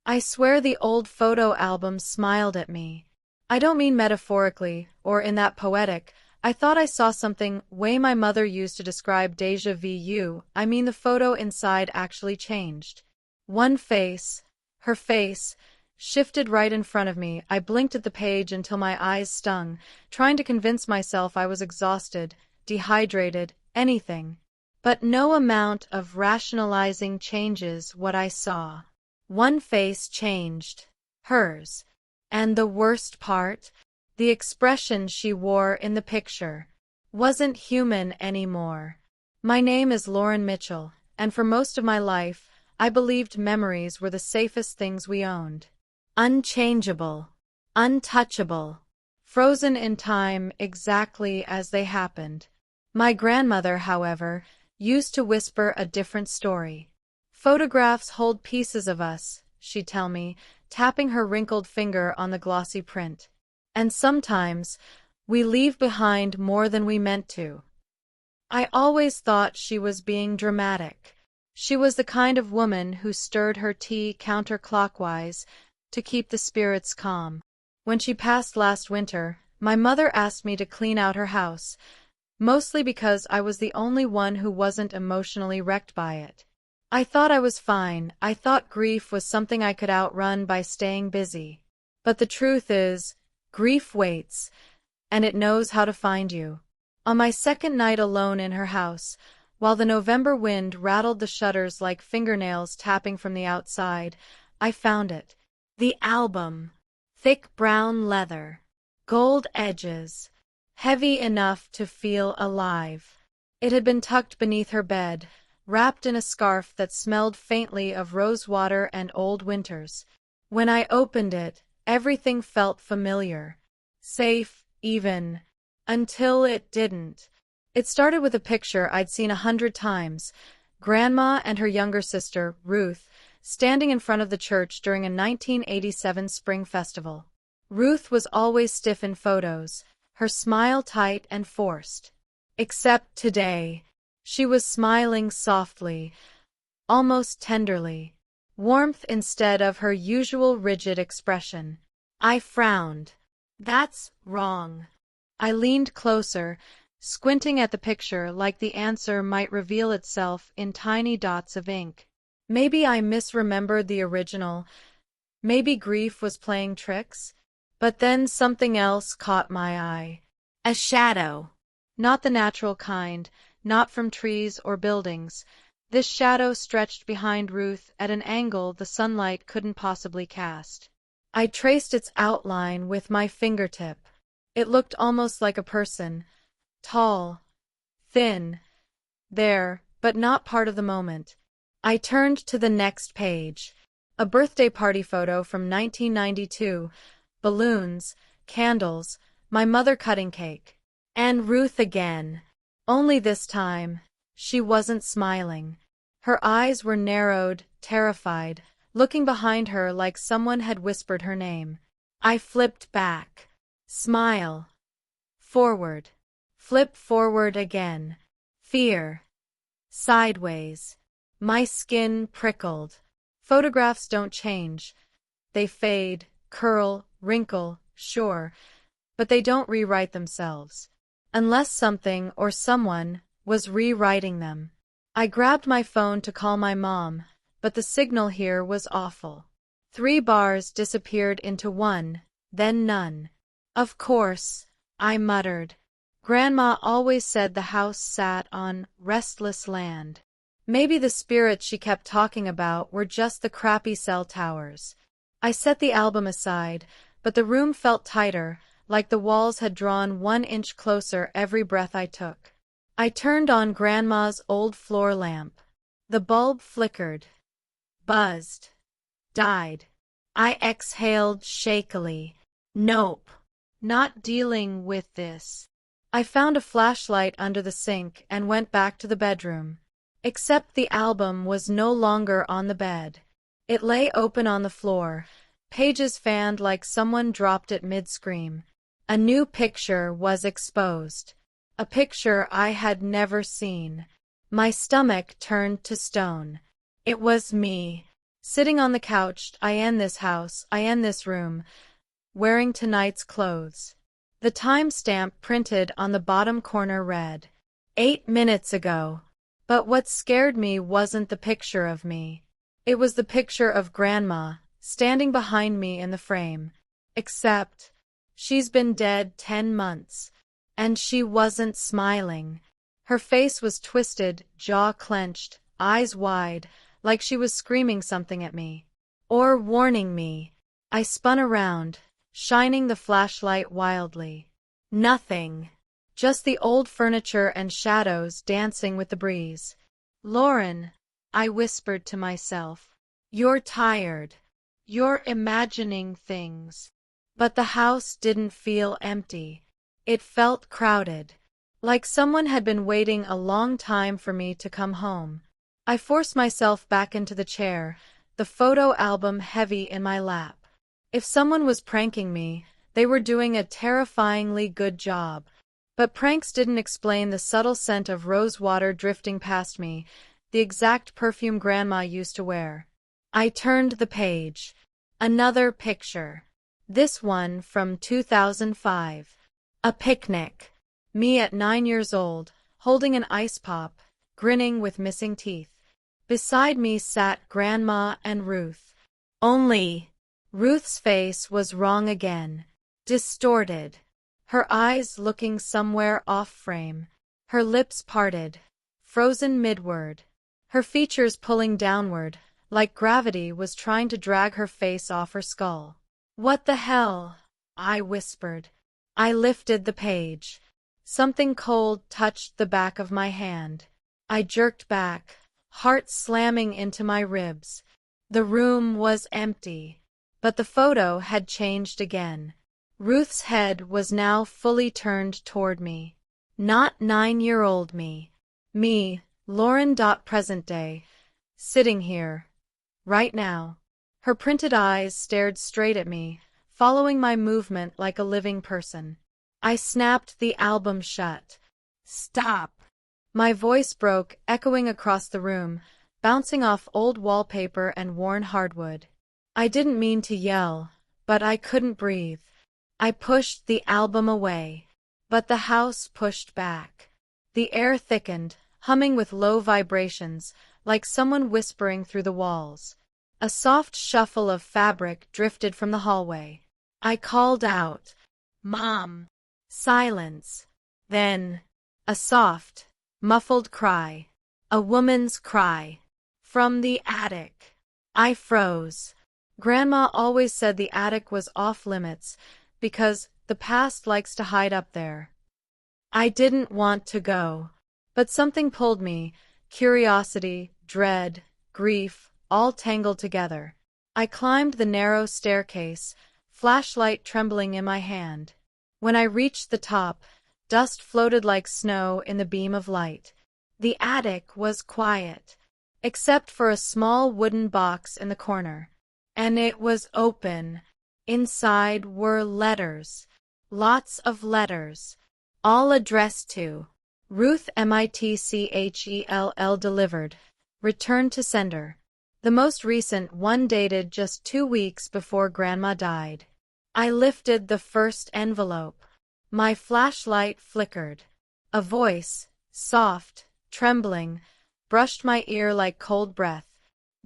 I swear the old photo album smiled at me. I don't mean metaphorically, or in that poetic. I thought I saw something way my mother used to describe déjà vu. I mean the photo inside actually changed. One face, her face, shifted right in front of me. I blinked at the page until my eyes stung, trying to convince myself I was exhausted, dehydrated, anything. But no amount of rationalizing changes what I saw. One face changed. Hers. And the worst part? The expression she wore in the picture wasn't human anymore. My name is Lauren Mitchell, and for most of my life, I believed memories were the safest things we owned. Unchangeable, untouchable, frozen in time exactly as they happened. My grandmother, however, used to whisper a different story. Photographs hold pieces of us, she'd tell me, tapping her wrinkled finger on the glossy print. And sometimes, we leave behind more than we meant to. I always thought she was being dramatic. She was the kind of woman who stirred her tea counterclockwise to keep the spirits calm. When she passed last winter, my mother asked me to clean out her house, mostly because I was the only one who wasn't emotionally wrecked by it. I thought I was fine. I thought grief was something I could outrun by staying busy. But the truth is, grief waits, and it knows how to find you. On my second night alone in her house, while the November wind rattled the shutters like fingernails tapping from the outside, I found it. The album. Thick brown leather. Gold edges. Heavy enough to feel alive. It had been tucked beneath her bed, wrapped in a scarf that smelled faintly of rosewater and old winters. When I opened it, everything felt familiar. Safe, even. Until it didn't. It started with a picture I'd seen 100 times. Grandma and her younger sister, Ruth, standing in front of the church during a 1987 spring festival. Ruth was always stiff in photos, her smile tight and forced. Except today. She was smiling softly, almost tenderly. Warmth instead of her usual rigid expression. I frowned. That's wrong. I leaned closer, squinting at the picture like the answer might reveal itself in tiny dots of ink. Maybe I misremembered the original. Maybe grief was playing tricks. But then something else caught my eye. A shadow. Not the natural kind, not from trees or buildings. This shadow stretched behind Ruth at an angle the sunlight couldn't possibly cast. I traced its outline with my fingertip. It looked almost like a person. Tall. Thin. There, but not part of the moment. I turned to the next page. A birthday party photo from 1992. Balloons, candles, my mother cutting cake. And Ruth again. Only this time, she wasn't smiling. Her eyes were narrowed, terrified, looking behind her like someone had whispered her name. I flipped back. Smile. Forward. Flip forward again. Fear. Sideways. My skin prickled. Photographs don't change. They fade, curl, wrinkle, sure, but they don't rewrite themselves. Unless something or someone was rewriting them. I grabbed my phone to call my mom, but the signal here was awful. 3 bars disappeared into 1, then none. Of course, I muttered. Grandma always said the house sat on restless land. Maybe the spirits she kept talking about were just the crappy cell towers. I set the album aside, but the room felt tighter, like the walls had drawn 1 inch closer every breath I took. I turned on Grandma's old floor lamp. The bulb flickered, buzzed, died. I exhaled shakily. Nope, not dealing with this. I found a flashlight under the sink and went back to the bedroom. Except the album was no longer on the bed. It lay open on the floor, pages fanned like someone dropped it mid-scream. A new picture was exposed. A picture I had never seen. My stomach turned to stone. It was me, Sitting on the couch, I end this house, I end this room, wearing tonight's clothes. The timestamp printed on the bottom corner read, 8 minutes ago. But what scared me wasn't the picture of me. It was the picture of Grandma, standing behind me in the frame. Except, she's been dead 10 months. And she wasn't smiling. Her face was twisted, jaw clenched, eyes wide, like she was screaming something at me. Or warning me. I spun around, shining the flashlight wildly. Nothing. Just the old furniture and shadows dancing with the breeze. Lauren, I whispered to myself. You're tired. You're imagining things. But the house didn't feel empty. It felt crowded. Like someone had been waiting a long time for me to come home. I forced myself back into the chair, the photo album heavy in my lap. If someone was pranking me, they were doing a terrifyingly good job. But pranks didn't explain the subtle scent of rose water drifting past me, the exact perfume Grandma used to wear. I turned the page. Another picture. This one from 2005. A picnic. Me at 9 years old, holding an ice pop, grinning with missing teeth. Beside me sat Grandma and Ruth. Only, Ruth's face was wrong again. Distorted. Her eyes looking somewhere off frame. Her lips parted, frozen midward. Her features pulling downward, like gravity was trying to drag her face off her skull. What the hell? I whispered. I lifted the page. Something cold touched the back of my hand. I jerked back, heart slamming into my ribs. The room was empty. But the photo had changed again. Ruth's head was now fully turned toward me. Not 9-year-old me. Me, Lauren. Present day. Sitting here. Right now. Her printed eyes stared straight at me, following my movement like a living person. I snapped the album shut. Stop! My voice broke, echoing across the room, bouncing off old wallpaper and worn hardwood. I didn't mean to yell, but I couldn't breathe. I pushed the album away, but the house pushed back. The air thickened, humming with low vibrations, like someone whispering through the walls. A soft shuffle of fabric drifted from the hallway. I called out, "Mom!" Silence. Then, a soft, muffled cry. A woman's cry. From the attic. I froze. Grandma always said the attic was off limits, because the past likes to hide up there. I didn't want to go. But something pulled me, curiosity, dread, grief, all tangled together. I climbed the narrow staircase, flashlight trembling in my hand. When I reached the top, dust floated like snow in the beam of light. The attic was quiet, except for a small wooden box in the corner. And it was open. Inside were letters. Lots of letters. All addressed to Ruth Mitchell delivered. Returned to sender. The most recent one dated just 2 weeks before Grandma died. I lifted the first envelope. My flashlight flickered. A voice, soft, trembling, brushed my ear like cold breath.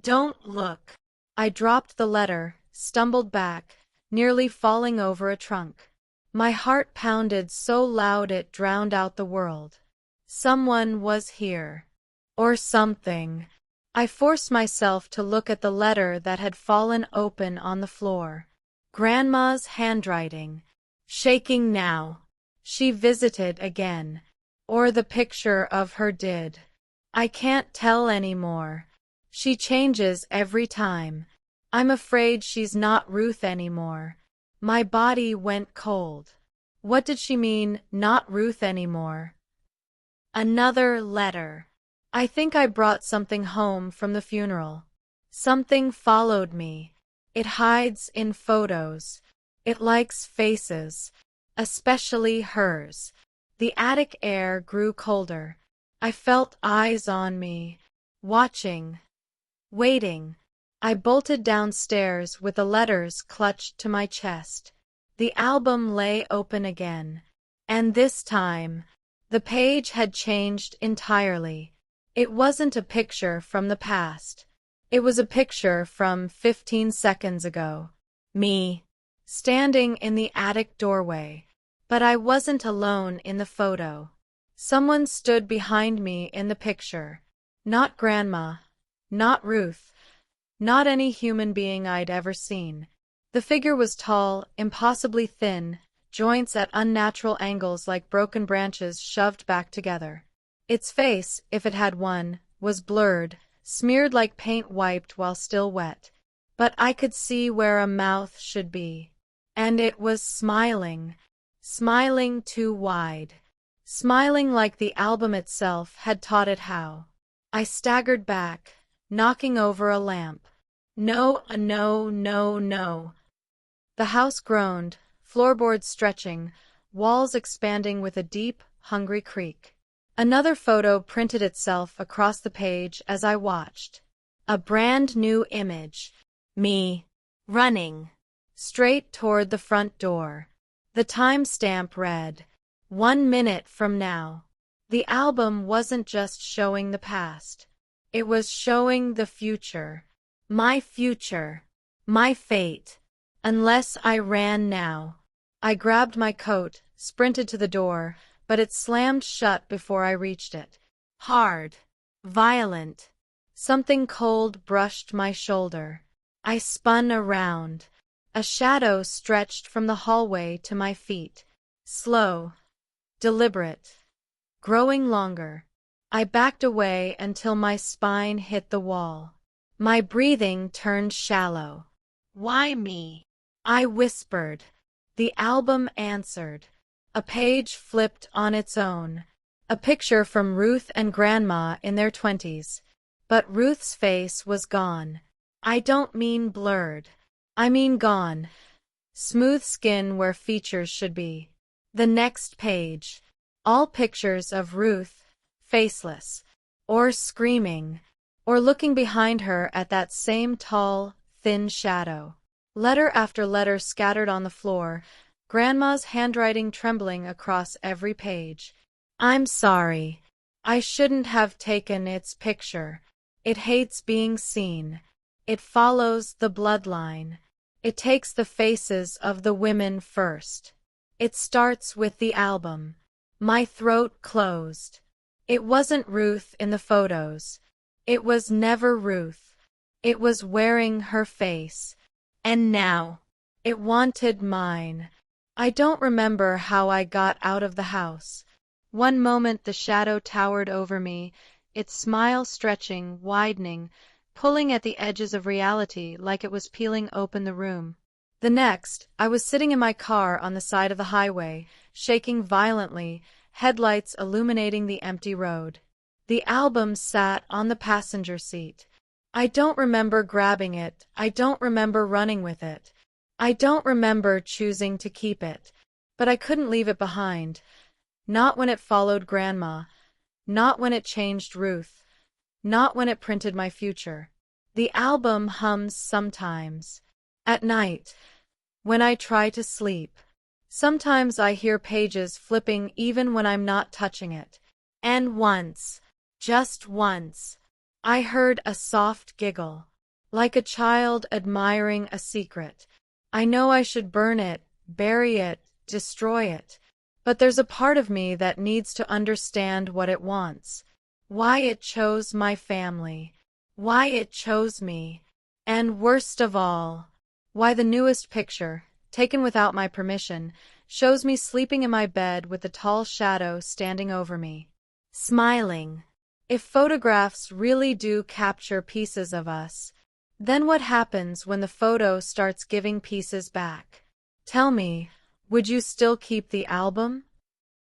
Don't look. I dropped the letter, stumbled back, nearly falling over a trunk. My heart pounded so loud it drowned out the world. Someone was here. Or something. I forced myself to look at the letter that had fallen open on the floor. Grandma's handwriting. Shaking now. She visited again. Or the picture of her did. I can't tell anymore. She changes every time. I'm afraid she's not Ruth anymore. My body went cold. What did she mean, not Ruth anymore? Another letter. I think I brought something home from the funeral. Something followed me. It hides in photos. It likes faces, especially hers. The attic air grew colder. I felt eyes on me, watching, waiting. I bolted downstairs with the letters clutched to my chest. The album lay open again. And this time, the page had changed entirely. It wasn't a picture from the past. It was a picture from 15 seconds ago. Me, standing in the attic doorway. But I wasn't alone in the photo. Someone stood behind me in the picture. Not Grandma, not Ruth, not any human being I'd ever seen. The figure was tall, impossibly thin, joints at unnatural angles like broken branches shoved back together. Its face, if it had one, was blurred, smeared like paint wiped while still wet. But I could see where a mouth should be. And it was smiling. Smiling too wide. Smiling like the album itself had taught it how. I staggered back, knocking over a lamp. No, no, no, no. The house groaned, floorboards stretching, walls expanding with a deep, hungry creak. Another photo printed itself across the page as I watched. A brand new image. Me, running, straight toward the front door. The timestamp read, 1 minute from now. The album wasn't just showing the past. It was showing the future. My future. My fate. Unless I ran now. I grabbed my coat, sprinted to the door, but it slammed shut before I reached it. Hard. Violent. Something cold brushed my shoulder. I spun around. A shadow stretched from the hallway to my feet. Slow. Deliberate. Growing longer. I backed away until my spine hit the wall. My breathing turned shallow. Why me? I whispered. The album answered. A page flipped on its own. A picture from Ruth and Grandma in their 20s. But Ruth's face was gone. I don't mean blurred. I mean gone. Smooth skin where features should be. The next page. All pictures of Ruth, faceless, or screaming, or looking behind her at that same tall, thin shadow. Letter after letter scattered on the floor, Grandma's handwriting trembling across every page. I'm sorry. I shouldn't have taken its picture. It hates being seen. It follows the bloodline. It takes the faces of the women first. It starts with the album. My throat closed. It wasn't Ruth in the photos. It was never Ruth. It was wearing her face. And now, it wanted mine. I don't remember how I got out of the house. One moment the shadow towered over me, its smile stretching, widening, pulling at the edges of reality like it was peeling open the room. The next, I was sitting in my car on the side of the highway, shaking violently, headlights illuminating the empty road. The album sat on the passenger seat. I don't remember grabbing it. I don't remember running with it. I don't remember choosing to keep it. But I couldn't leave it behind. Not when it followed Grandma. Not when it changed Ruth. Not when it printed my future. The album hums sometimes. At night. When I try to sleep. Sometimes I hear pages flipping even when I'm not touching it. And once, just once, I heard a soft giggle. Like a child admiring a secret. I know I should burn it, bury it, destroy it. But there's a part of me that needs to understand what it wants. Why it chose my family. Why it chose me. And worst of all, why the newest picture, taken without my permission, shows me sleeping in my bed with the tall shadow standing over me. Smiling. If photographs really do capture pieces of us, then what happens when the photo starts giving pieces back? Tell me, would you still keep the album?